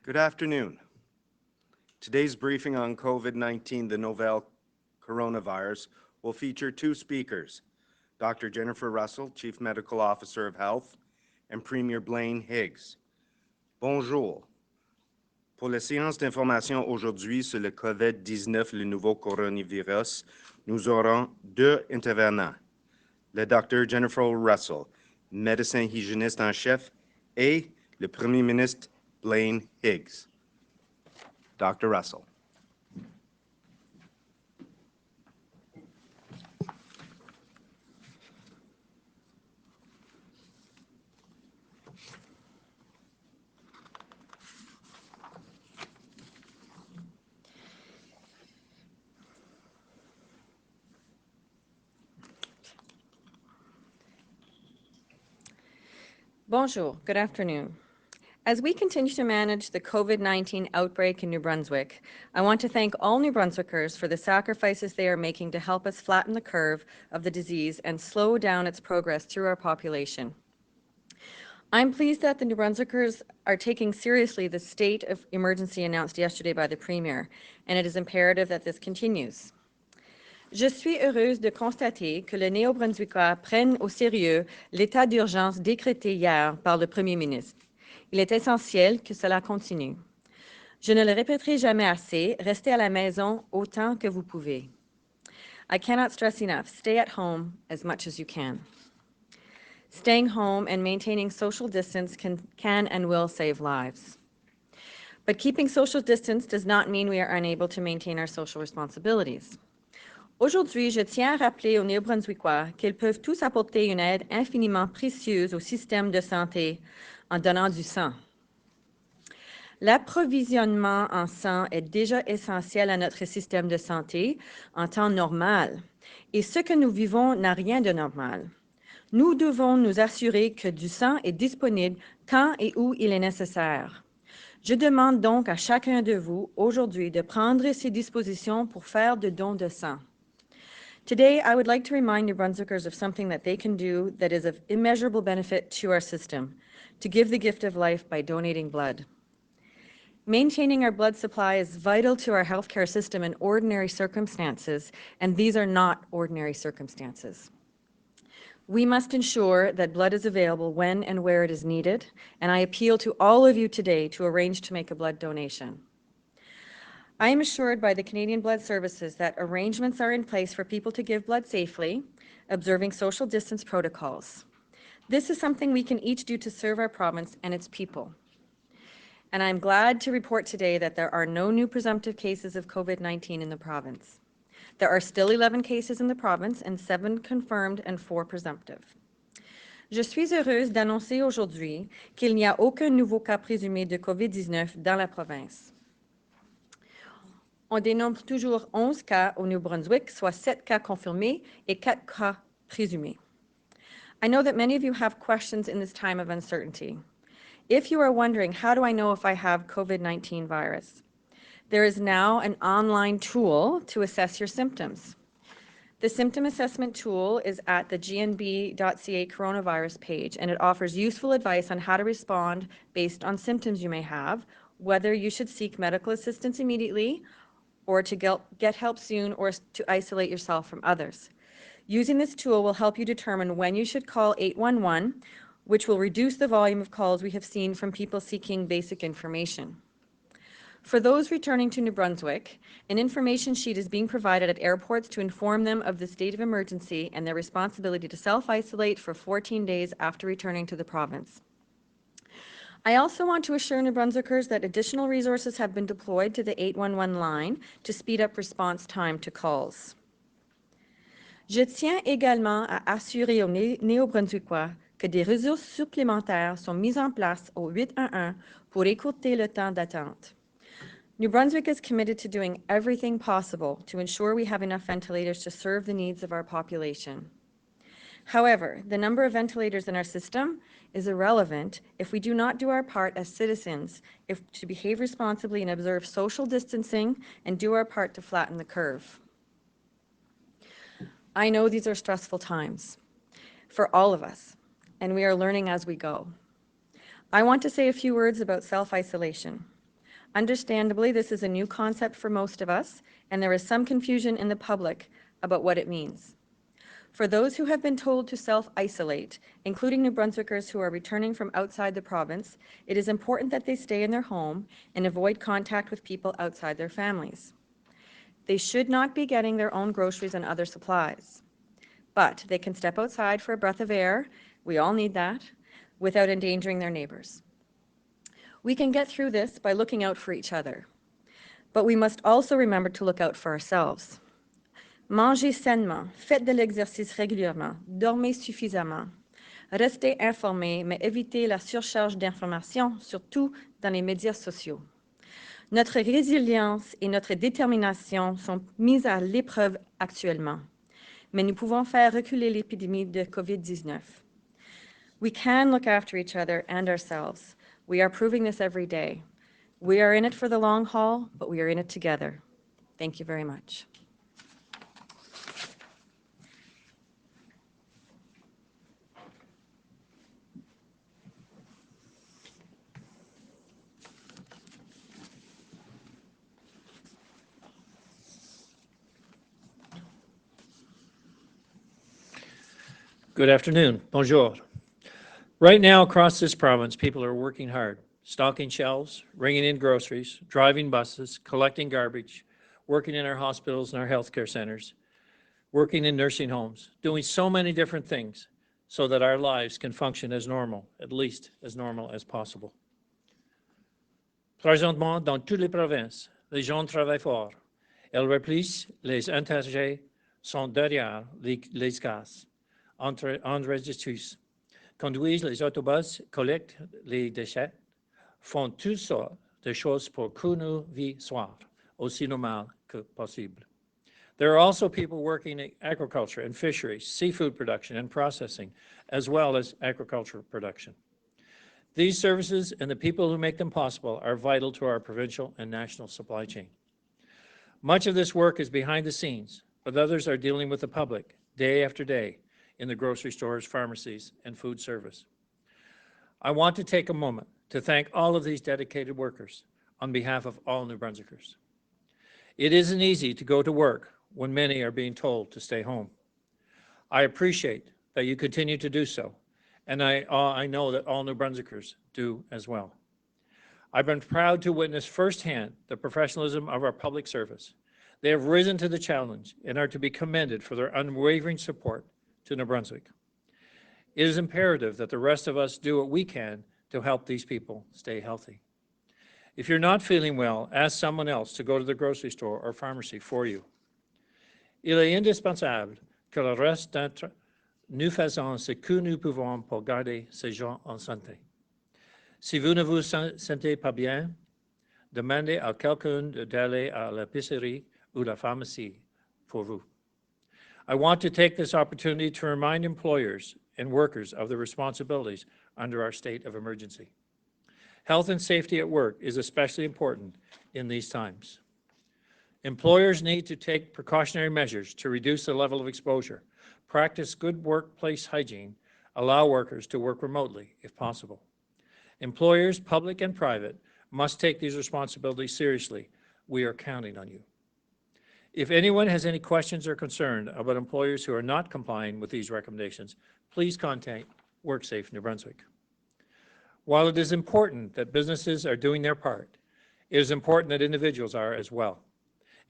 Good afternoon. Today's briefing on COVID-19, the novel coronavirus, will feature two speakers, Dr. Jennifer Russell, Chief Medical Officer of Health, and Premier Blaine Higgs. Bonjour. Pour la séance d'information aujourd'hui sur le COVID-19, le nouveau coronavirus, nous aurons deux intervenants. Le Dr. Jennifer Russell, médecin hygiéniste en chef, et le Premier ministre Blaine Higgs. Dr. Russell. Bonjour, good afternoon. As we continue to manage the COVID-19 outbreak in New Brunswick, I want to thank all New Brunswickers for the sacrifices they are making to help us flatten the curve of the disease and slow down its progress through our population. I'm pleased that the New Brunswickers are taking seriously the state of emergency announced yesterday by the Premier, and it is imperative that this continues. Je suis heureuse de constater que les Néo-Brunswickois prennent au sérieux l'état d'urgence décrété hier par le Premier ministre. Il est essentiel que cela continue. Je ne le répéterai jamais assez, restez à la maison autant que vous pouvez. I cannot stress enough, stay at home as much as you can. Staying home and maintaining social distance can and will save lives. But keeping social distance does not mean we are unable to maintain our social responsibilities. Aujourd'hui, je tiens à rappeler aux Néo-Brunswickois qu'ils peuvent tous apporter une aide infiniment précieuse au système de santé en donnant du sang. L'approvisionnement en sang est déjà essentiel à notre système de santé en temps normal, et ce que nous vivons n'a rien de normal. Nous devons nous assurer que du sang est disponible quand et où il est nécessaire. Je demande donc à chacun de vous aujourd'hui de prendre ces dispositions pour faire de dons de sang. Today, I would like to remind New Brunswickers of something that they can do that is of immeasurable benefit to our system, to give the gift of life by donating blood. Maintaining our blood supply is vital to our healthcare system in ordinary circumstances, and these are not ordinary circumstances. We must ensure that blood is available when and where it is needed, and I appeal to all of you today to arrange to make a blood donation. I am assured by the Canadian Blood Services that arrangements are in place for people to give blood safely, observing social distance protocols. This is something we can each do to serve our province and its people. And I'm glad to report today that there are no new presumptive cases of COVID-19 in the province. There are still 11 cases in the province and 7 confirmed and 4 presumptive. Je suis heureuse d'annoncer aujourd'hui qu'il n'y a aucun nouveau cas présumé de COVID-19 dans la province. On dénombre toujours 11 cas au Nouveau-Brunswick, soit 7 cas confirmés et 4 cas présumés. I know that many of you have questions in this time of uncertainty. If you are wondering, how do I know if I have COVID-19 virus? There is now an online tool to assess your symptoms. The symptom assessment tool is at the gnb.ca coronavirus page, and it offers useful advice on how to respond based on symptoms you may have, whether you should seek medical assistance immediately, or to get help soon, or to isolate yourself from others. Using this tool will help you determine when you should call 811, which will reduce the volume of calls we have seen from people seeking basic information. For those returning to New Brunswick, an information sheet is being provided at airports to inform them of the state of emergency and their responsibility to self-isolate for 14 days after returning to the province. I also want to assure New Brunswickers that additional resources have been deployed to the 811 line to speed up response time to calls. Je tiens également à assurer aux Néo-Brunswickois que des ressources supplémentaires sont mises en place au 811 pour écourter le temps d'attente. New Brunswick is committed to doing everything possible to ensure we have enough ventilators to serve the needs of our population. However, the number of ventilators in our system is irrelevant if we do not do our part as citizens to behave responsibly and observe social distancing and do our part to flatten the curve. I know these are stressful times for all of us, and we are learning as we go. I want to say a few words about self-isolation. Understandably, this is a new concept for most of us, and there is some confusion in the public about what it means. For those who have been told to self-isolate, including New Brunswickers who are returning from outside the province, it is important that they stay in their home and avoid contact with people outside their families. They should not be getting their own groceries and other supplies, but they can step outside for a breath of air, we all need that, without endangering their neighbors. We can get through this by looking out for each other, but we must also remember to look out for ourselves. Mangez sainement, faites de l'exercice régulièrement, dormez suffisamment. Restez informés, mais évitez la surcharge d'informations, surtout dans les médias sociaux. Notre résilience et notre détermination sont mises à l'épreuve actuellement, mais nous pouvons faire reculer l'épidémie de COVID-19. We can look after each other and ourselves. We are proving this every day. We are in it for the long haul, but we are in it together. Thank you very much. Good afternoon. Bonjour. Right now, across this province, people are working hard, stocking shelves, bringing in groceries, driving buses, collecting garbage, working in our hospitals and our healthcare centers, working in nursing homes, doing so many different things so that our lives can function as normal, at least as normal as possible. Présentement, dans toutes les provinces, les gens travaillent fort. Elles remplissent les intérêts, sont derrière les cases, enregistrent, conduisent les autobus, collectent les déchets, font toutes sortes de choses pour que nous vivions aussi normal que possible. There are also people working in agriculture and fisheries, seafood production and processing, as well as agricultural production. These services and the people who make them possible are vital to our provincial and national supply chain. Much of this work is behind the scenes, but others are dealing with the public day after day in the grocery stores, pharmacies, and food service. I want to take a moment to thank all of these dedicated workers on behalf of all New Brunswickers. It isn't easy to go to work when many are being told to stay home. I appreciate that you continue to do so, and I know that all New Brunswickers do as well. I've been proud to witness firsthand the professionalism of our public service. They have risen to the challenge and are to be commended for their unwavering support to New Brunswick. It is imperative that the rest of us do what we can to help these people stay healthy. If you're not feeling well, ask someone else to go to the grocery store or pharmacy for you. Il est indispensable que le reste d'entre nous faisons ce que nous pouvons pour garder ces gens en santé. Si vous ne vous sentez pas bien, demandez à quelqu'un d'aller à l'épicerie ou la pharmacie for vous. I want to take this opportunity to remind employers and workers of the responsibilities under our state of emergency. Health and safety at work is especially important in these times. Employers need to take precautionary measures to reduce the level of exposure, practice good workplace hygiene, allow workers to work remotely if possible. Employers, public and private, must take these responsibilities seriously. We are counting on you. If anyone has any questions or concern about employers who are not complying with these recommendations, please contact WorkSafe New Brunswick. While it is important that businesses are doing their part, it is important that individuals are as well,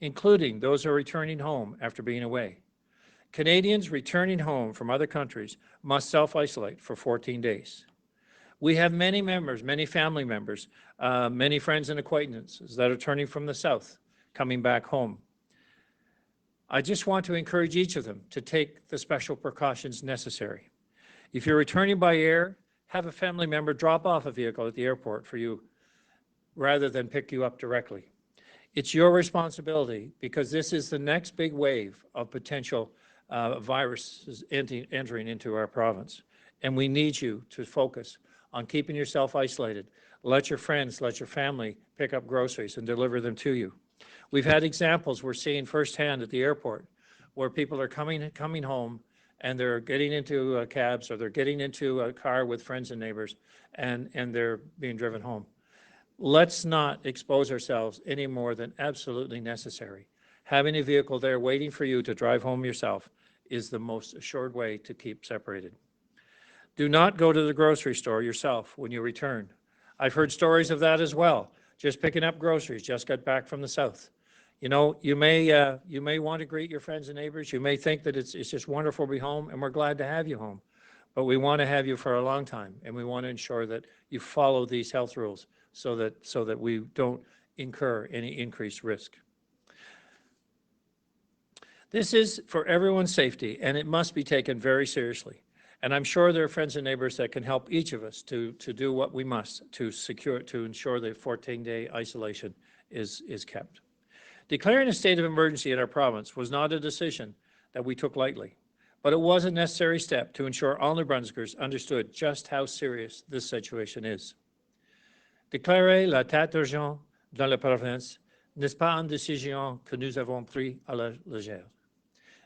including those who are returning home after being away. Canadians returning home from other countries must self-isolate for 14 days. We have many members, many family members, many friends and acquaintances that are returning from the South, coming back home. I just want to encourage each of them to take the special precautions necessary. If you're returning by air, have a family member drop off a vehicle at the airport for you rather than pick you up directly. It's your responsibility because this is the next big wave of potential viruses entering into our province. And we need you to focus on keeping yourself isolated. Let your friends, let your family pick up groceries and deliver them to you. We've had examples we're seeing firsthand at the airport where people are coming home and they're getting into cabs or they're getting into a car with friends and neighbors and they're being driven home. Let's not expose ourselves any more than absolutely necessary. Having a vehicle there waiting for you to drive home yourself is the most assured way to keep separated. Do not go to the grocery store yourself when you return. I've heard stories of that as well. Just picking up groceries, just got back from the south. You know, you may want to greet your friends and neighbors. You may think that it's just wonderful to be home, and we're glad to have you home. But we want to have you for a long time, and we want to ensure that you follow these health rules so that we don't incur any increased risk. This is for everyone's safety, and it must be taken very seriously. And I'm sure there are friends and neighbors that can help each of us to do what we must to ensure that 14-day isolation is kept. Declaring a state of emergency in our province was not a decision that we took lightly, but it was a necessary step to ensure all New Brunswickers understood just how serious this situation is. Déclarer l'état d'urgence dans la province n'est pas une décision que nous avons prise à la légère,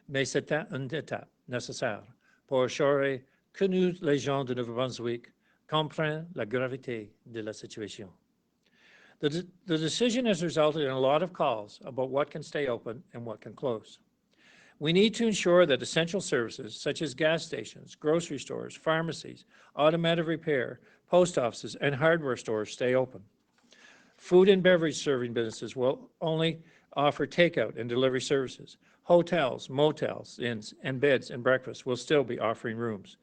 mais c'était une étape nécessaire pour assurer que nous, les gens de Nouveau-Brunswick, comprennent la gravité de la situation. The decision has resulted in a lot of calls about what can stay open and what can close. We need to ensure that essential services such as gas stations, grocery stores, pharmacies, automotive repair, post offices, and hardware stores stay open. Food and beverage serving businesses will only offer takeout and delivery services. Hotels, motels, inns, and beds and breakfasts will still be offering rooms.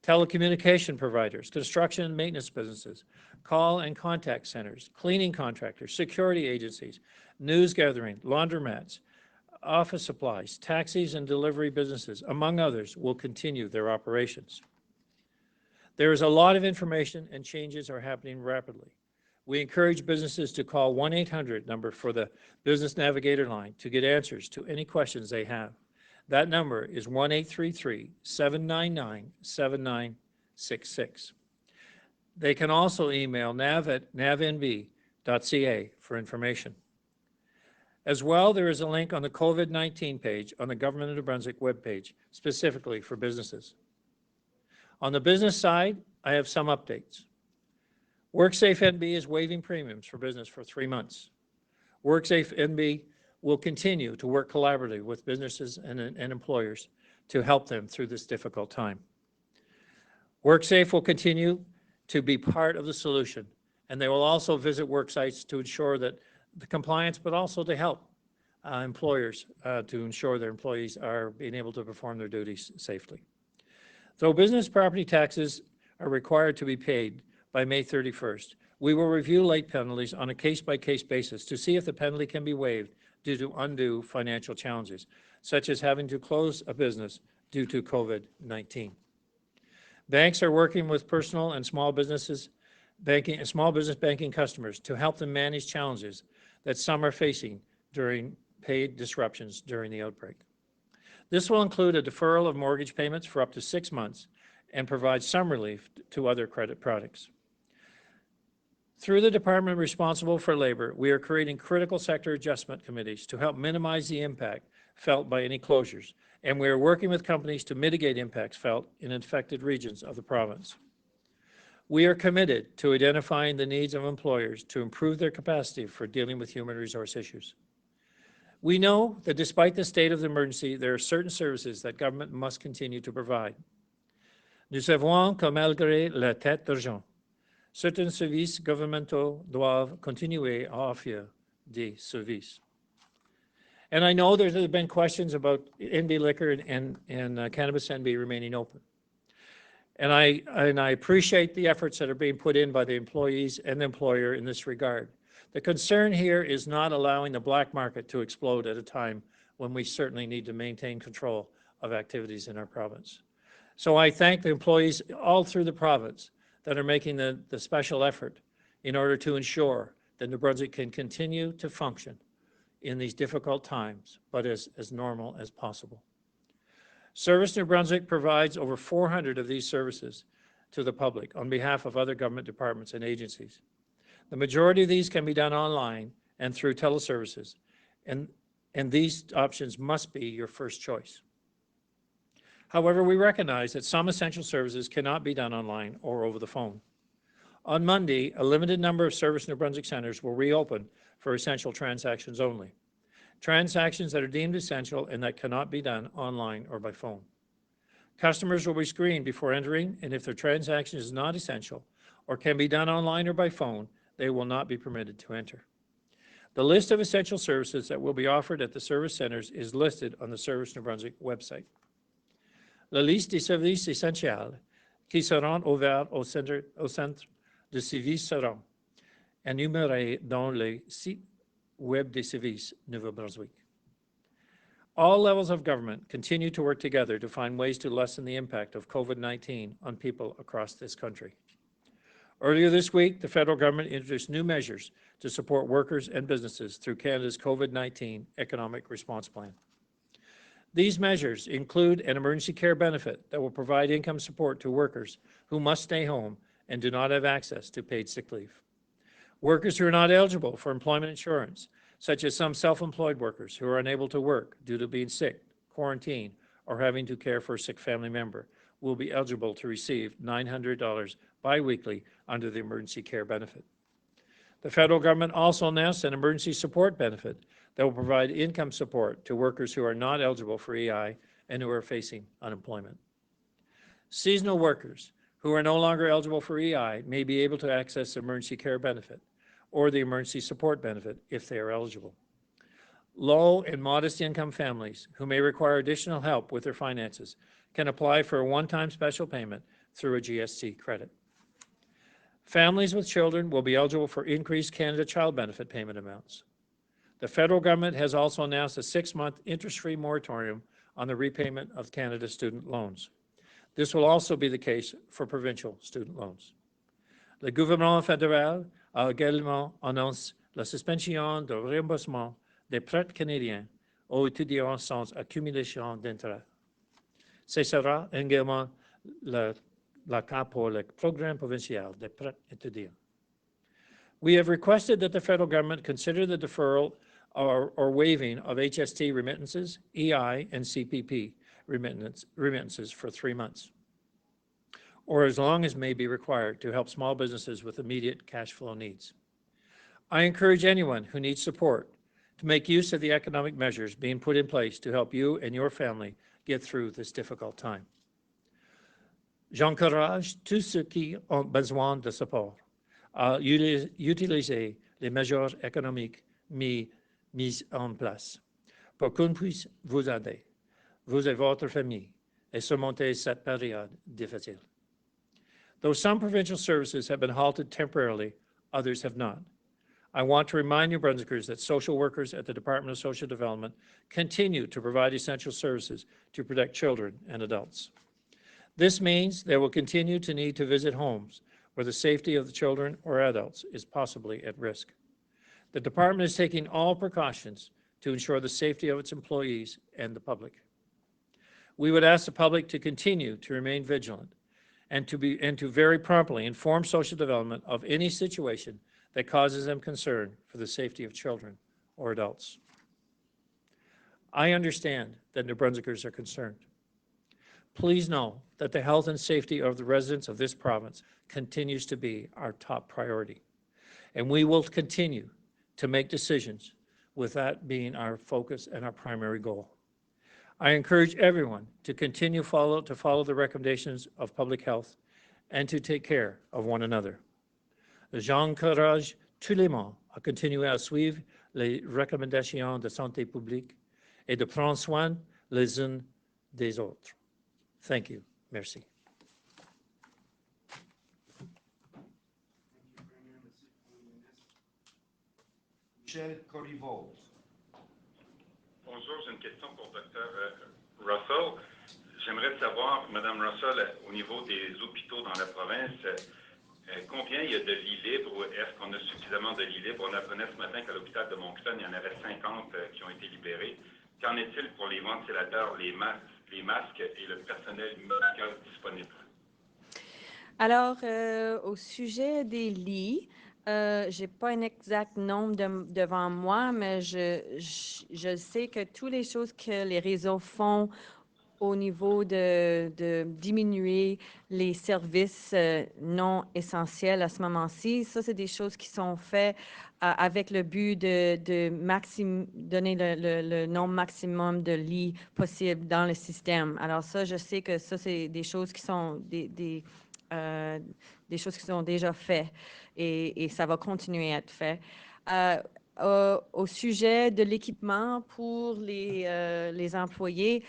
Telecommunication providers, construction and maintenance businesses, call and contact centers, cleaning contractors, security agencies, news gathering, laundromats, office supplies, taxis and delivery businesses, among others, will continue their operations. There is a lot of information and changes are happening rapidly. We encourage businesses to call 1-800 number for the Business Navigator line to get answers to any questions they have. That number is 1-833-799-7966. They can also email nav@navnb.ca for information. As well, there is a link on the COVID-19 page on the Government of New Brunswick webpage, specifically for businesses. On the business side, I have some updates. WorkSafe NB is waiving premiums for business for 3 months. WorkSafe NB will continue to work collaboratively with businesses and employers to help them through this difficult time. WorkSafe will continue to be part of the solution, and they will also visit work sites to ensure that the compliance, but also to help employers to ensure their employees are being able to perform their duties safely. Though business property taxes are required to be paid by May 31st, we will review late penalties on a case-by-case basis to see if the penalty can be waived due to undue financial challenges, such as having to close a business due to COVID-19. Banks are working with personal and small business banking customers to help them manage challenges that some are facing during paid disruptions during the outbreak. This will include a deferral of mortgage payments for up to 6 months and provide some relief to other credit products. Through the department responsible for labor, we are creating critical sector adjustment committees to help minimize the impact felt by any closures, and we are working with companies to mitigate impacts felt in infected regions of the province. We are committed to identifying the needs of employers to improve their capacity for dealing with human resource issues. We know that despite the state of the emergency, there are certain services that government must continue to provide. Nous savons que malgré l'état d'urgence, certains services gouvernementaux doivent continuer à offrir des services. And I know there have been questions about NB liquor and cannabis NB remaining open. And I appreciate the efforts that are being put in by the employees and the employer in this regard. The concern here is not allowing the black market to explode at a time when we certainly need to maintain control of activities in our province. So I thank the employees all through the province that are making the special effort in order to ensure that New Brunswick can continue to function in these difficult times, but as normal as possible. Service New Brunswick provides over 400 of these services to the public on behalf of other government departments and agencies. The majority of these can be done online and through teleservices, and these options must be your first choice. However, we recognize that some essential services cannot be done online or over the phone. On Monday, a limited number of Service New Brunswick centers will reopen for essential transactions only. Transactions that are deemed essential and that cannot be done online or by phone. Customers will be screened before entering, and if their transaction is not essential or can be done online or by phone, they will not be permitted to enter. The list of essential services that will be offered at the service centers is listed on the Service New Brunswick website. La liste des services essentiels qui seront ouverts au centre de services seront énumérés dans le site web des services Nouveau-Brunswick. All levels of government continue to work together to find ways to lessen the impact of COVID-19 on people across this country. Earlier this week, the federal government introduced new measures to support workers and businesses through Canada's COVID-19 Economic Response Plan. These measures include an emergency care benefit that will provide income support to workers who must stay home and do not have access to paid sick leave. Workers who are not eligible for employment insurance, such as some self-employed workers who are unable to work due to being sick, quarantined, or having to care for a sick family member, will be eligible to receive $900 biweekly under the emergency care benefit. The federal government also announced an emergency support benefit that will provide income support to workers who are not eligible for EI and who are facing unemployment. Seasonal workers who are no longer eligible for EI may be able to access the emergency care benefit or the emergency support benefit if they are eligible. Low and modest income families who may require additional help with their finances can apply for a one-time special payment through a GST credit. Families with children will be eligible for increased Canada Child Benefit payment amounts. The federal government has also announced a 6-month interest-free moratorium on the repayment of Canada's student loans. This will also be the case for provincial student loans. Le gouvernement fédéral a également annoncé la suspension de remboursement des prêts canadiens aux étudiants sans accumulation d'intérêt. Ce sera également le cas pour le programme provincial des prêts étudiants. We have requested that the federal government consider the deferral or waiving of HST remittances, EI, and CPP remittances for 3 months, or as long as may be required to help small businesses with immediate cash flow needs. I encourage anyone who needs support to make use of the economic measures being put in place to help you and your family get through this difficult time. J'encourage tous ceux qui ont besoin de support à utiliser les mesures économiques mises en place pour qu'on puisse vous aider, vous et votre famille, et surmonter cette période difficile. Though some provincial services have been halted temporarily, others have not. I want to remind New Brunswickers that social workers at the Department of Social Development continue to provide essential services to protect children and adults. This means they will continue to need to visit homes where the safety of the children or adults is possibly at risk. The department is taking all precautions to ensure the safety of its employees and the public. We would ask the public to continue to remain vigilant and to very promptly inform social development of any situation that causes them concern for the safety of children or adults. I understand that New Brunswickers are concerned. Please know that the health and safety of the residents of this province continues to be our top priority, and we will continue to make decisions with that being our focus and our primary goal. I encourage everyone to continue to follow the recommendations of public health and to take care of one another. J'encourage tous les membres à continuer à suivre les recommandations de santé publique et de prendre soin les uns des autres. Thank you. Merci. Michel Corriveau. Bonjour, j'ai une question pour Dr. Russell. J'aimerais savoir, Mme Russell, au niveau des hôpitaux dans la province, combien il y a de lits libres ou est-ce qu'on a suffisamment de lits libres? On apprenait ce matin qu'à l'hôpital de Moncton, il y en avait 50 qui ont été libérés. Qu'en est-il pour les ventilateurs, les masques et le personnel médical disponible? Alors, au sujet des lits, je n'ai pas un exact nombre devant moi, mais je sais que toutes les choses que les réseaux font au niveau de diminuer les services non essentiels à ce moment-ci. Ça, c'est des choses qui sont faites avec le but de donner le nombre maximum de lits possible dans le système. Alors ça, je sais que ça, c'est des choses qui sont des choses qui sont déjà faites et ça va continuer à être fait. Au sujet de l'équipement pour les employés,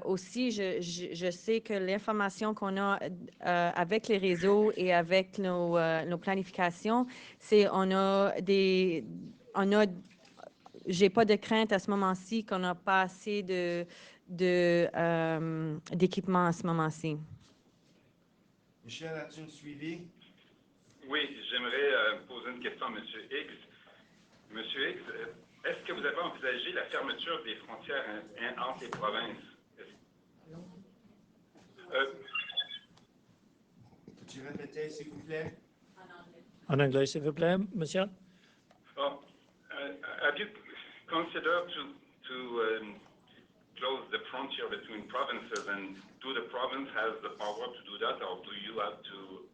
aussi, je sais que l'information qu'on a avec les réseaux et avec nos planifications, c'est j'ai pas de crainte à ce moment-ci qu'on n'a pas assez d'équipement à ce moment-ci. Michel, as-tu une suivi? Oui, j'aimerais poser une question à M. Higgs. Monsieur Higgs, est-ce que vous avez envisagé la fermeture des frontières entre les provinces? Peux-tu répéter, s'il vous plaît? En anglais, s'il vous plaît, monsieur? Have you considered to close the frontier between provinces, and do the province has the power to do that, or do you have to,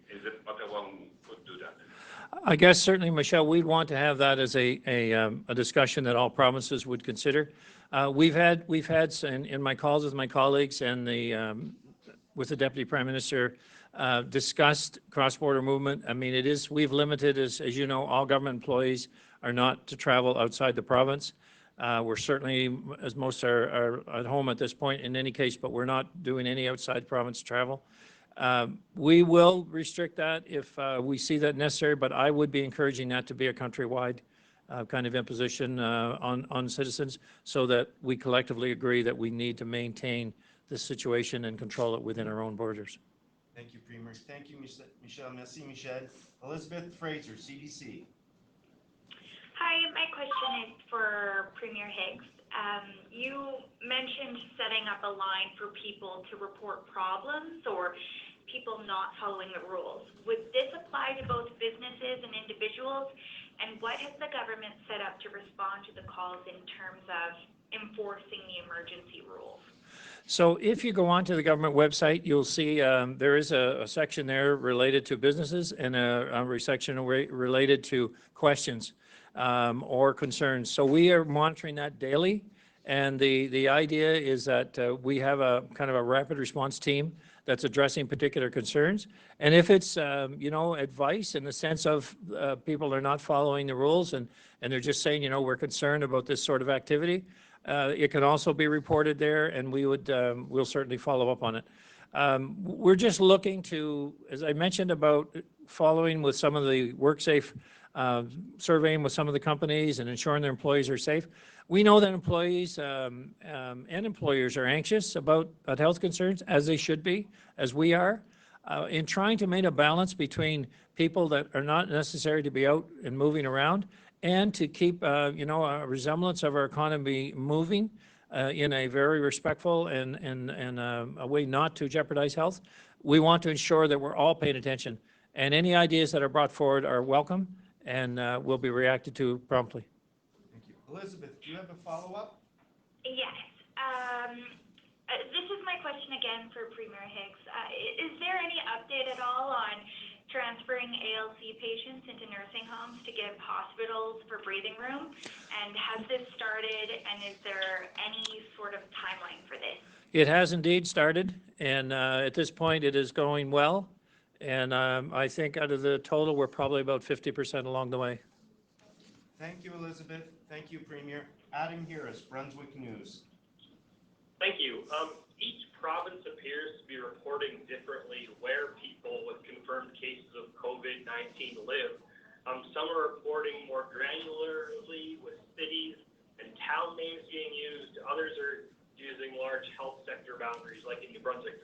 is it Ottawa who could do that? I guess certainly, Michelle, we'd want to have that as a discussion that all provinces would consider. We've had in my calls with my colleagues and with the Deputy Prime Minister, discussed cross-border movement. I mean, we've limited, as you know, all government employees are not to travel outside the province. We're certainly, as most are at home at this point in any case, but we're not doing any outside province travel. We will restrict that if we see that necessary, but I would be encouraging that to be a countrywide kind of imposition on citizens so that we collectively agree that we need to maintain the situation and control it within our own borders. Thank you, Premier. Thank you, Michel. Merci, Michel. Elizabeth Fraser, CDC. Hi, my question is for Premier Higgs. You mentioned setting up a line for people to report problems or people not following the rules. Would this apply to both businesses and individuals? And what has the government set up to respond to the calls in terms of enforcing the emergency rules? So if you go onto the government website, you'll see there is a section there related to businesses and a section related to questions or concerns. So we are monitoring that daily. And the idea is that we have a kind of a rapid response team that's addressing particular concerns. And if it's, advice in the sense of people are not following the rules and they're just saying, we're concerned about this sort of activity, it can also be reported there, and we'll certainly follow up on it. We're just looking to, as I mentioned about following with some of the WorkSafe surveying with some of the companies and ensuring their employees are safe. We know that employees and employers are anxious about health concerns, as they should be, as we are, in trying to maintain a balance between people that are not necessary to be out and moving around and to keep, a resemblance of our economy moving in a very respectful and a way not to jeopardize health. We want to ensure that we're all paying attention, and any ideas that are brought forward are welcome and will be reacted to promptly. Thank you. Elizabeth, do you have a follow-up? Yes. This is my question again for Premier Higgs. Is there any update at all on transferring ALC patients into nursing homes to give hospitals for breathing room? And has this started, and is there any sort of timeline for this? It has indeed started, and at this point it is going well. And I think out of the total, we're probably about 50% along the way. Thank you, Elizabeth. Thank you, Premier. Adam Harris, Brunswick News. Thank you. Each province appears to be reporting differently where people with confirmed cases of COVID-19 live. Some are reporting more granularly with cities and town names being used. Others are using large health sector boundaries, like in New Brunswick.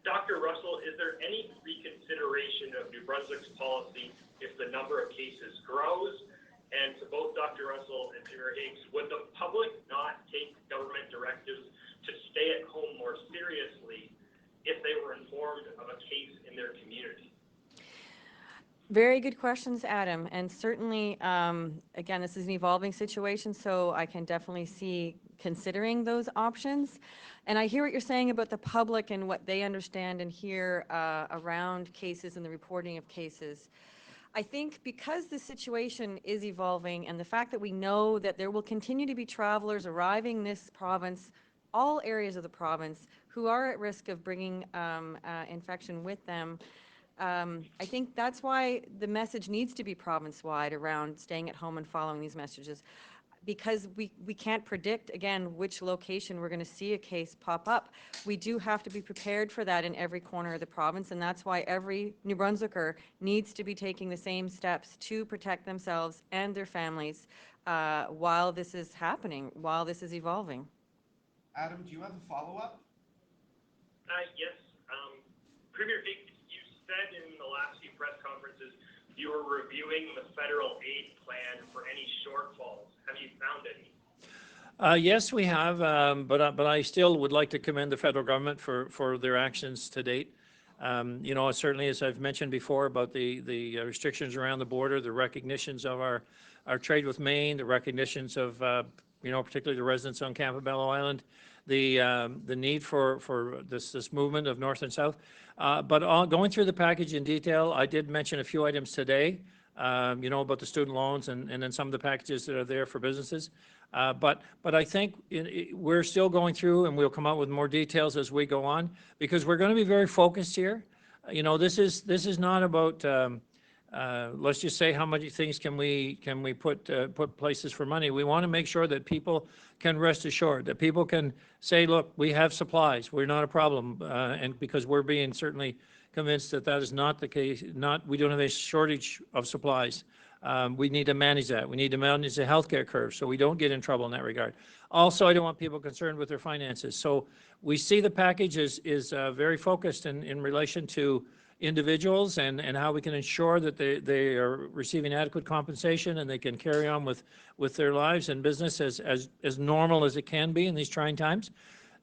Dr. Russell, is there any reconsideration of New Brunswick's policy if the number of cases grows? And to both Dr. Russell and Premier Higgs, would the public not take government directives to stay at home more seriously if they were informed of a case in their community? Very good questions, Adam. And certainly, again, this is an evolving situation, so I can definitely see considering those options. And I hear what you're saying about the public and what they understand and hear around cases and the reporting of cases. I think because the situation is evolving and the fact that we know that there will continue to be travelers arriving in this province, all areas of the province, who are at risk of bringing infection with them, I think that's why the message needs to be province-wide around staying at home and following these messages, because we can't predict, again, which location we're going to see a case pop up. We do have to be prepared for that in every corner of the province, and that's why every New Brunswicker needs to be taking the same steps to protect themselves and their families while this is happening, while this is evolving. Adam, do you have a follow-up? Yes. Premier Higgs, you said in the last few press conferences you were reviewing the federal aid plan for any shortfalls. Have you found any? Yes, we have, but I still would like to commend the federal government for their actions to date. You know, certainly, as I've mentioned before about the restrictions around the border, the recognitions of our trade with Maine, the recognitions of, you know, particularly the residents on Campobello Island, the need for this movement of north and south. But going through the package in detail, I did mention a few items today, you know, about the student loans and then some of the packages that are there for businesses. But I think we're still going through, and we'll come out with more details as we go on, because we're going to be very focused here. You know, this is not about let's just say how many things can we put places for money. We want to make sure that people can rest assured, that people can say, look, we have supplies, we're not a problem, and because we're being certainly convinced that that is not the case. We don't have a shortage of supplies. We need to manage that. We need to manage the healthcare curve so we don't get in trouble in that regard. Also, I don't want people concerned with their finances. So we see the package is very focused in relation to individuals and how we can ensure that they are receiving adequate compensation and they can carry on with their lives and business as normal as it can be in these trying times.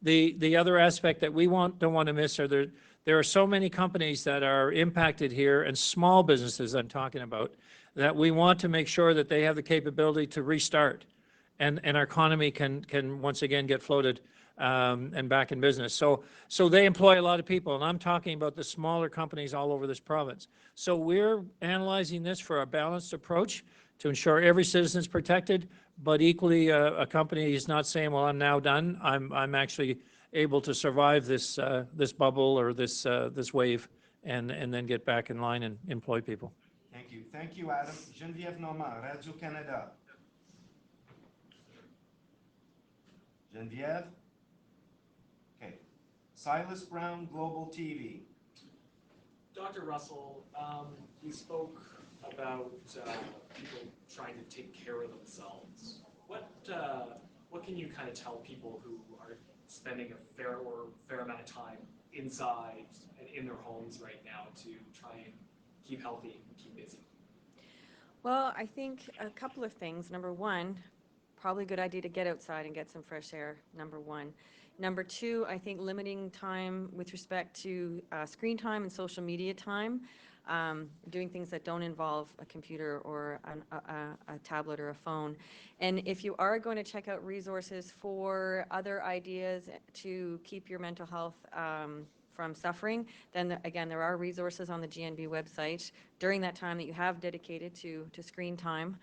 The other aspect that we don't want to miss are there are so many companies that are impacted here, and small businesses I'm talking about, that we want to make sure that they have the capability to restart and our economy can once again get floated and back in business. So they employ a lot of people, and I'm talking about the smaller companies all over this province. So we're analyzing this for a balanced approach to ensure every citizen is protected, but equally a company is not saying, well, I'm now done. I'm actually able to survive this this bubble or this wave and then get back in line and employ people. Thank you. Thank you, Adam. Geneviève Normand, Radio-Canada. Geneviève? Okay. Silas Brown, Global TV. Dr. Russell, you spoke about people trying to take care of themselves. What can you kind of tell people who are spending a fair amount of time inside and in their homes right now to try and keep healthy and keep busy? Well, I think a couple of things. Number one, probably a good idea to get outside and get some fresh air, number one. Number two, I think limiting time with respect to screen time and social media time, doing things that don't involve a computer or a tablet or a phone. And if you are going to check out resources for other ideas to keep your mental health from suffering, then again, there are resources on the GNB website during that time that you have dedicated to screen time.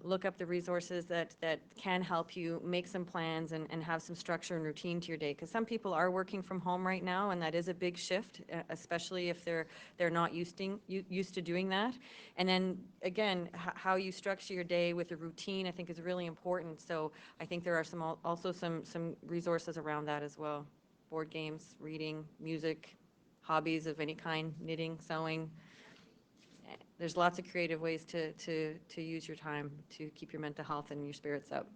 Look up the resources that can help you make some plans and have some structure and routine to your day, because some people are working from home right now, and that is a big shift, especially if they're not used to doing that. And then again, how you structure your day with a routine, I think, is really important. So I think there are also some resources around that as well. Board games, reading, music, hobbies of any kind, knitting, sewing. There's lots of creative ways to use your time to keep your mental health and your spirits up.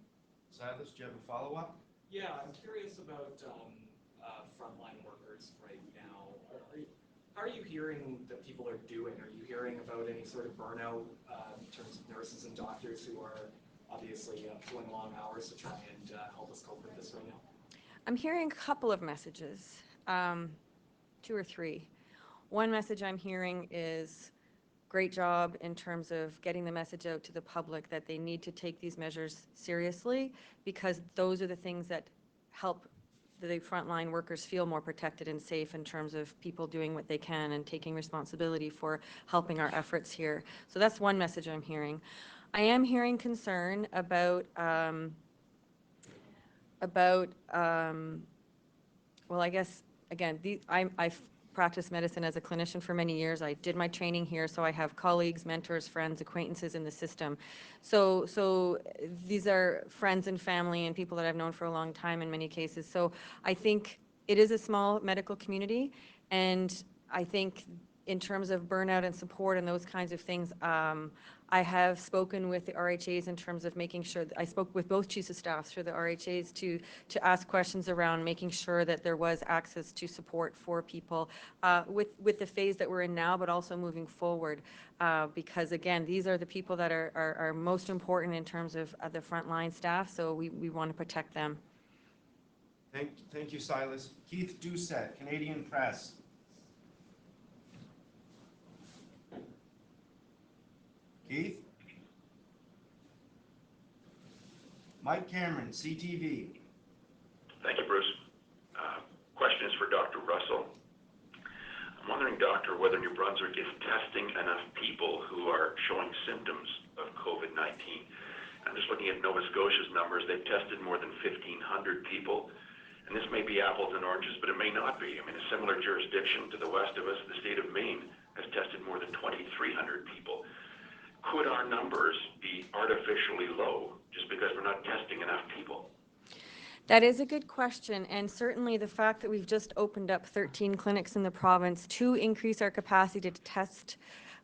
Silas, do you have a follow-up? Yeah, I'm curious about frontline workers right now. How are you hearing that people are doing? Are you hearing about any sort of burnout in terms of nurses and doctors who are obviously pulling long hours to try and help us cope with this right now? I'm hearing a couple of messages, two or three. One message I'm hearing is great job in terms of getting the message out to the public that they need to take these measures seriously, because those are the things that help the frontline workers feel more protected and safe in terms of people doing what they can and taking responsibility for helping our efforts here. So that's one message I'm hearing. I am hearing concern about well, I guess, again, I've practiced medicine as a clinician for many years. I did my training here, so I have colleagues, mentors, friends, acquaintances in the system. So these are friends and family and people that I've known for a long time in many cases. So I think it is a small medical community, and I think in terms of burnout and support and those kinds of things, I have spoken with the RHAs in terms of making sure, I spoke with both chiefs of staff through the RHAs to ask questions around making sure that there was access to support for people with the phase that we're in now, but also moving forward. Because again, these are the people that are most important in terms of the frontline staff, so we want to protect them. Thank you, Silas. Keith Doucette, Canadian Press. Keith? Mike Cameron, CTV. Thank you, Bruce. Question is for Dr. Russell. I'm wondering, Doctor, whether New Brunswick is testing enough people who are showing symptoms of COVID-19. I'm just looking at Nova Scotia's numbers. They've tested more than 1,500 people. And this may be apples and oranges, but it may not be. I mean, a similar jurisdiction to the west of us, the state of Maine, has tested more than 2,300 people. Could our numbers be artificially low just because we're not testing enough people? That is a good question, and certainly the fact that we've just opened up 13 clinics in the province to increase our capacity to test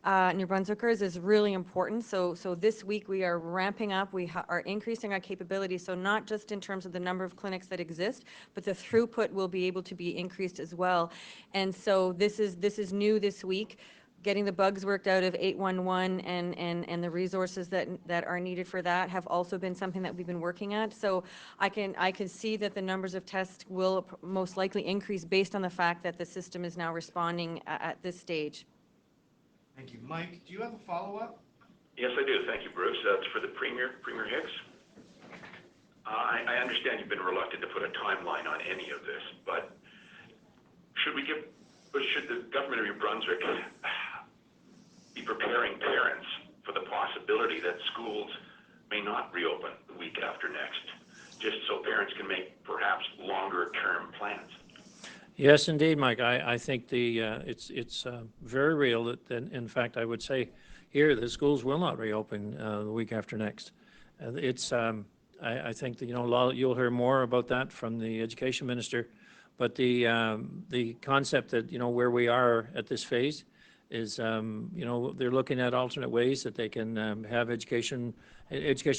New Brunswickers is really important. So this week we are ramping up, we are increasing our capability, so not just in terms of the number of clinics that exist, but the throughput will be able to be increased as well. And so this is new this week. Getting the bugs worked out of 811 and the resources that are needed for that have also been something that we've been working at. So I can see that the numbers of tests will most likely increase based on the fact that the system is now responding at this stage. Thank you. Mike, do you have a follow-up? Yes, I do. Thank you, Bruce. That's for the Premier Higgs. I understand you've been reluctant to put a timeline on any of this, but should the government of New Brunswick be preparing parents for the possibility that schools may not reopen the week after next, just so parents can make perhaps longer-term plans? Yes, indeed, Mike. I think it's very real that, in fact, I would say here the schools will not reopen the week after next. I think that, you'll hear more about that from the education minister, but the concept that, where we are at this phase is, they're looking at alternate ways that they can have educational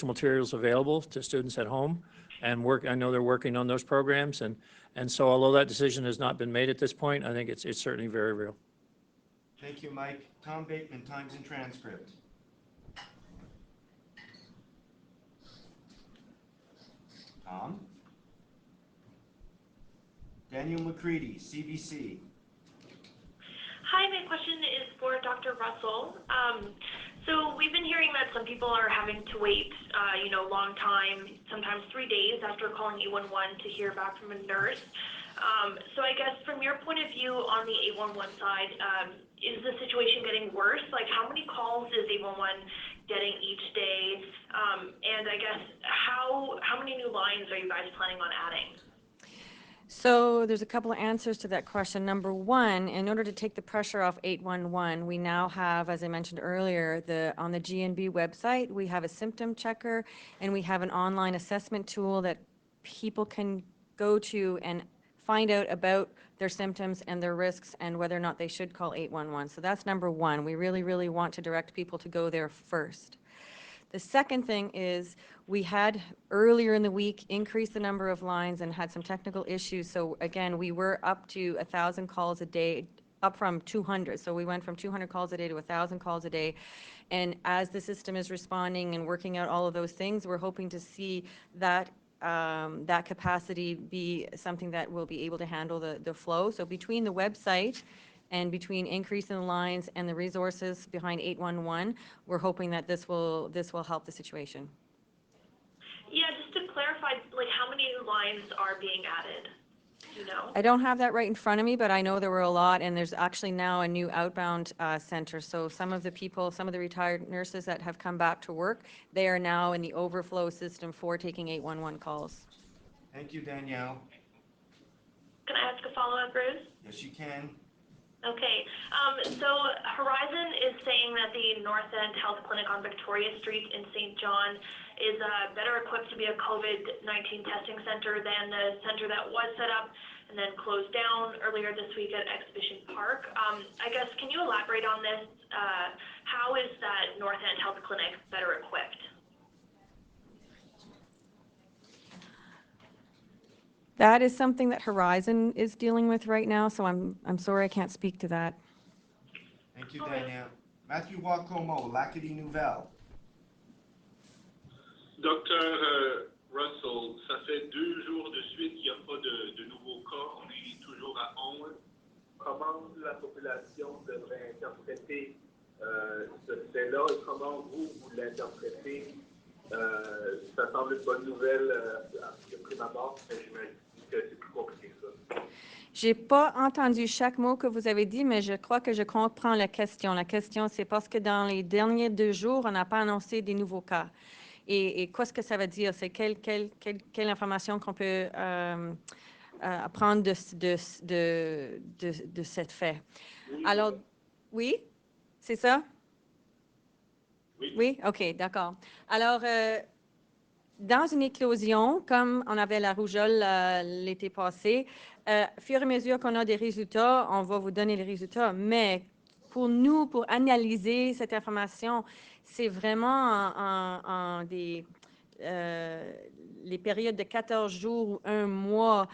materials available to students at home and work. I know they're working on those programs, and so although that decision has not been made at this point, I think it's certainly very real. Thank you, Mike. Tom Bateman, Times and Transcript. Tom? Daniel McCready, CBC. Hi, my question is for Dr. Russell. So we've been hearing that some people are having to wait, long time, sometimes 3 days after calling 811 to hear back from a nurse. So I guess from your point of view on the 811 side, is the situation getting worse? Like, how many calls is 811 getting each day? And I guess how many new lines are you guys planning on adding? So there's a couple of answers to that question. Number one, in order to take the pressure off 811, we now have, as I mentioned earlier, on the GNB website, we have a symptom checker and we have an online assessment tool that people can go to and find out about their symptoms and their risks and whether or not they should call 811. So that's number one. We really, really want to direct people to go there first. The second thing is we had earlier in the week increased the number of lines and had some technical issues. So again, we were up to 1,000 calls a day, up from 200. So we went from 200 calls a day to 1,000 calls a day. And as the system is responding and working out all of those things, we're hoping to see that that capacity be something that will be able to handle the flow. So between the website And between increasing the lines and the resources behind 811, we're hoping that this will help the situation. Yeah, just to clarify, like how many lines are being added? Do you know? I don't have that right in front of me, but I know there were a lot, and there's actually now a new outbound center. So some of the people, some of the retired nurses that have come back to work, they are now in the overflow system for taking 811 calls. Thank you, Danielle. Can I ask a follow-up, Bruce? Yes, you can. Okay, so Horizon is saying that the North End Health Clinic on Victoria Street in St. John is better equipped to be a COVID-19 testing center than the center that was set up and then closed down earlier this week at Exhibition Park. I guess, can you elaborate on this? How is that North End Health Clinic better equipped? That is something that Horizon is dealing with right now, so I'm sorry I can't speak to that. Thank you, Danielle. Matthew Wacomo, L'Acadie Nouvelle. Docteur Russell, ça fait 2 jours de suite qu'il n'y a pas de nouveaux cas. On est toujours à 11. Comment la population devrait interpréter ce fait-là et comment vous l'interprétez? Ça semble une bonne nouvelle de prime abord, mais j'imagine que c'est plus compliqué que ça. J'ai pas entendu chaque mot que vous avez dit, mais je crois que je comprends la question. La question, c'est parce que dans les derniers 2 jours, on n'a pas annoncé des nouveaux cas. Et qu'est-ce que ça veut dire? C'est quelle information qu'on peut apprendre de cet fait? Alors, oui? C'est ça? Oui? OK, d'accord. Alors, dans une éclosion, comme on avait la rougeole l'été passé, au fur et à mesure qu'on a des résultats, on va vous donner les résultats. Mais pour nous, pour analyser cette information, c'est vraiment les périodes de 14 jours ou 1 mois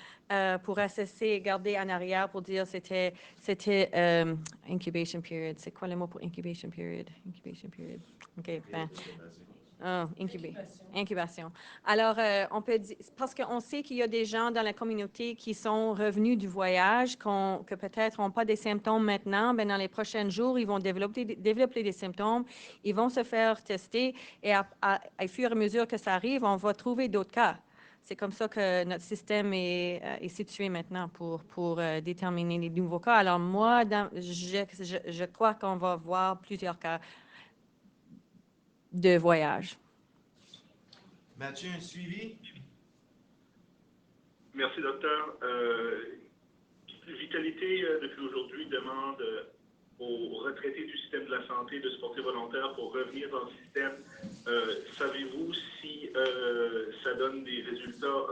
pour assesser, garder en arrière pour dire c'était incubation period. C'est quoi le mot pour incubation period? Incubation period. OK, ben. Oh, incubation. Alors, on peut dire, parce qu'on sait qu'il y a des gens dans la communauté qui sont revenus du voyage, que peut-être n'ont pas des symptômes maintenant, ben dans les prochains jours, ils vont développer des symptômes, ils vont se faire tester, et à fur et à mesure que ça arrive, on va trouver d'autres cas. C'est comme ça que notre système est situé maintenant pour déterminer les nouveaux cas. Alors moi, je crois qu'on va voir plusieurs cas de voyage. Mathieu, un suivi? Merci, docteur. Vitalité, depuis aujourd'hui, demande aux retraités du système de la santé de se porter volontaire pour revenir dans le système. Savez-vous si ça donne des résultats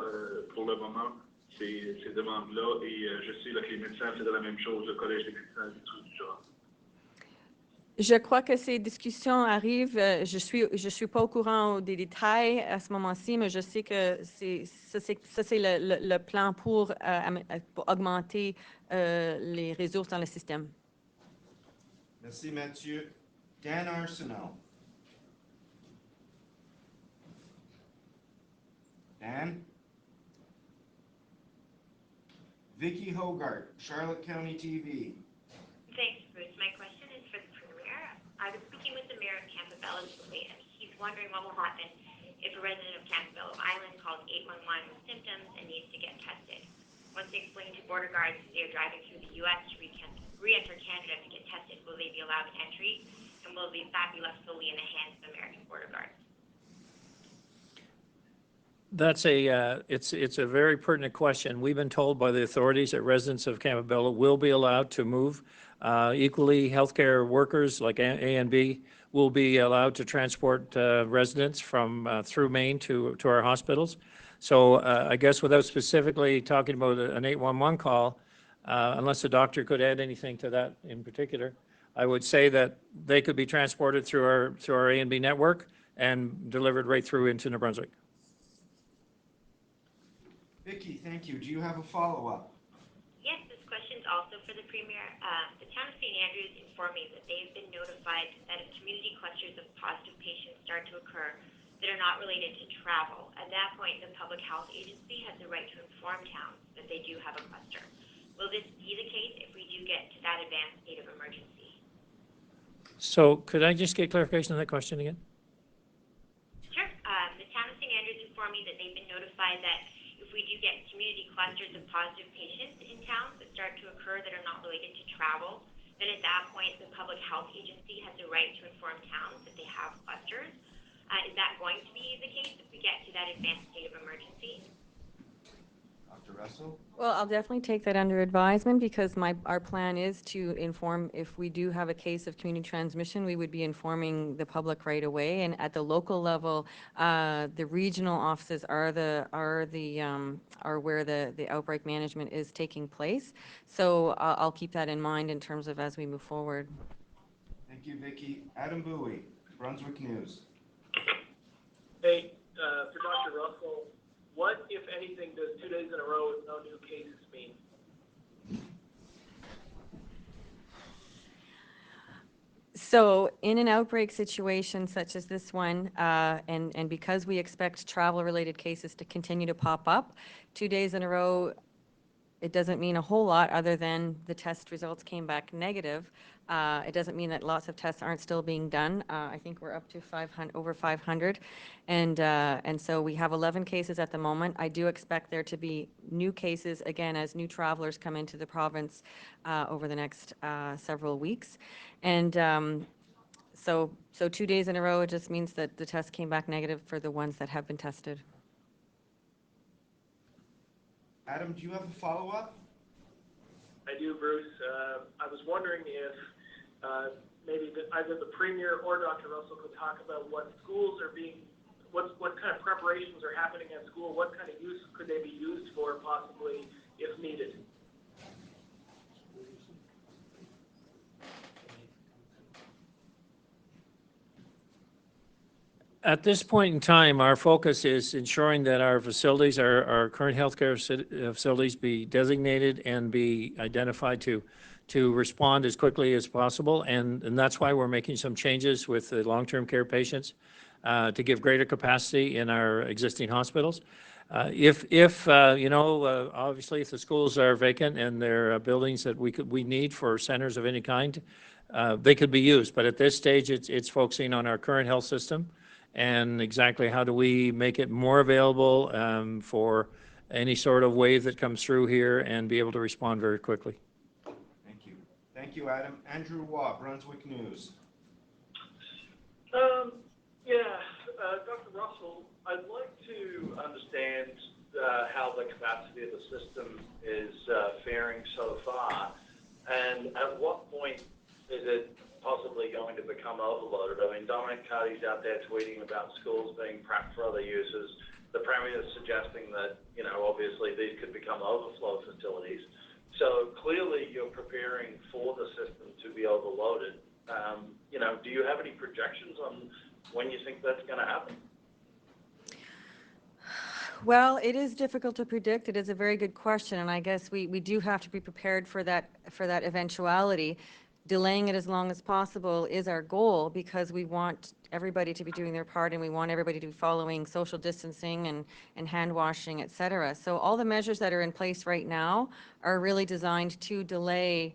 pour le moment, ces demandes-là? Et je sais là, que les médecins faisaient la même chose, le Collège des médecins et tout du genre. Je crois que ces discussions arrivent. Je suis pas au courant des détails à ce moment-ci, mais je sais que c'est le plan pour augmenter les ressources dans le système. Merci, Mathieu. Dan Arsenault. Dan? Vicky Hogarth, Charlotte County TV. Thanks, Bruce. My question is for the Premier. I was speaking with the Mayor of Campobello today, and he's wondering what will happen if a resident of Campobello Island calls 811 with symptoms and needs to get tested. Once they explain to border guards that they are driving through the U.S. to re-enter Canada to get tested, will they be allowed entry, and will that be left solely in the hands of American border guards? That's it's a very pertinent question. We've been told by the authorities that residents of Campobello will be allowed to move. Equally, healthcare workers like A and B will be allowed to transport residents from through Maine to our hospitals. So I guess without specifically talking about an 811 call, unless the doctor could add anything to that in particular, I would say that they could be transported through our A and B network and delivered right through into New Brunswick. Vicky, thank you. Do you have a follow-up? Yes, this question is also for the Premier. The town of St. Andrews informed me that they've been notified that if community clusters of positive patients start to occur that are not related to travel, at that point the Public Health Agency has the right to inform towns that they do have a cluster. Will this be the case if we do get to that advanced state of emergency? So could I just get clarification on that question again? Sure. The town of St. Andrews informed me that they've been notified that if we do get community clusters of positive patients in towns that start to occur that are not related to travel, then at that point the public health agency has the right to inform towns that they have clusters. Is that going to be the case if we get to that advanced state of emergency? Dr. Russell? Well, I'll definitely take that under advisement because our plan is to inform if we do have a case of community transmission, we would be informing the public right away. And at the local level, the regional offices are where the outbreak management is taking place. So I'll keep that in mind in terms of as we move forward. Thank you, Vicki. Adam Bowie, Brunswick News. Hey, for Dr. Russell, what, if anything, does 2 days in a row with no new cases mean? So in an outbreak situation such as this one, and because we expect travel-related cases to continue to pop up, 2 days in a row, it doesn't mean a whole lot other than the test results came back negative. It doesn't mean that lots of tests aren't still being done. I think we're up to over 500. And so we have 11 cases at the moment. I do expect there to be new cases, again, as new travelers come into the province over the next several weeks. And so 2 days in a row, it just means that the test came back negative for the ones that have been tested. Adam, do you have a follow-up? I do, Bruce. I was wondering if maybe either the Premier or Dr. Russell could talk about what schools are being, what kind of preparations are happening at school, what kind of use could they be used for possibly if needed? At this point in time, our focus is ensuring that our facilities, our current healthcare facilities be designated and be identified to respond as quickly as possible. And that's why we're making some changes with the long-term care patients to give greater capacity in our existing hospitals. Obviously, if the schools are vacant and there are buildings that we need for centers of any kind, they could be used. But at this stage, it's focusing on our current health system and exactly how do we make it more available for any sort of wave that comes through here and be able to respond very quickly. Thank you. Thank you, Adam. Andrew Waugh, Brunswick News. Dr. Russell, I'd like to understand how the capacity of the system is faring so far, and at what point is it possibly going to become overloaded? I mean, Dominic Carty's out there tweeting about schools being prepped for other uses. The Premier is suggesting that, obviously these could become overflow facilities. So clearly you're preparing for the system to be overloaded. Do you have any projections on when you think that's going to happen? Well, it is difficult to predict. It is a very good question, and I guess we do have to be prepared for that eventuality. Delaying it as long as possible is our goal because we want everybody to be doing their part and we want everybody to be following social distancing and hand washing, et cetera. So all the measures that are in place right now are really designed to delay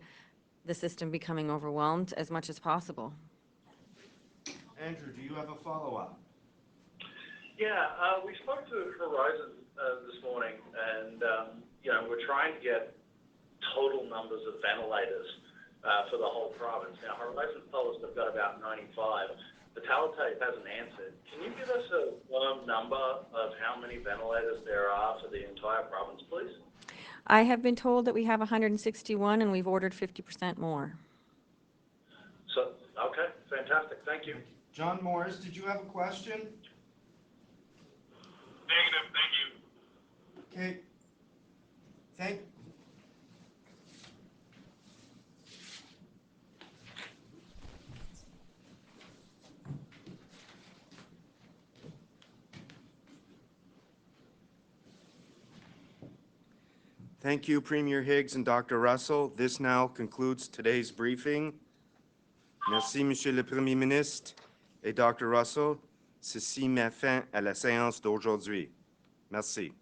the system becoming overwhelmed as much as possible. Andrew, do you have a follow-up? We spoke to Horizon this morning, and we're trying to get total numbers of ventilators for the whole province. Now, Horizon told us they've got about 95. The Tape hasn't answered. Can you give us a firm number of how many ventilators there are for the entire province, please? I have been told that we have 161 and we've ordered 50% more. So, okay, fantastic. Thank you. John Morris, did you have a question? Negative, thank you. Okay. Thank you, Premier Higgs and Dr. Russell. This now concludes today's briefing. Merci, Monsieur le Premier ministre et Dr. Russell. Ceci met fin à la séance d'aujourd'hui. Merci.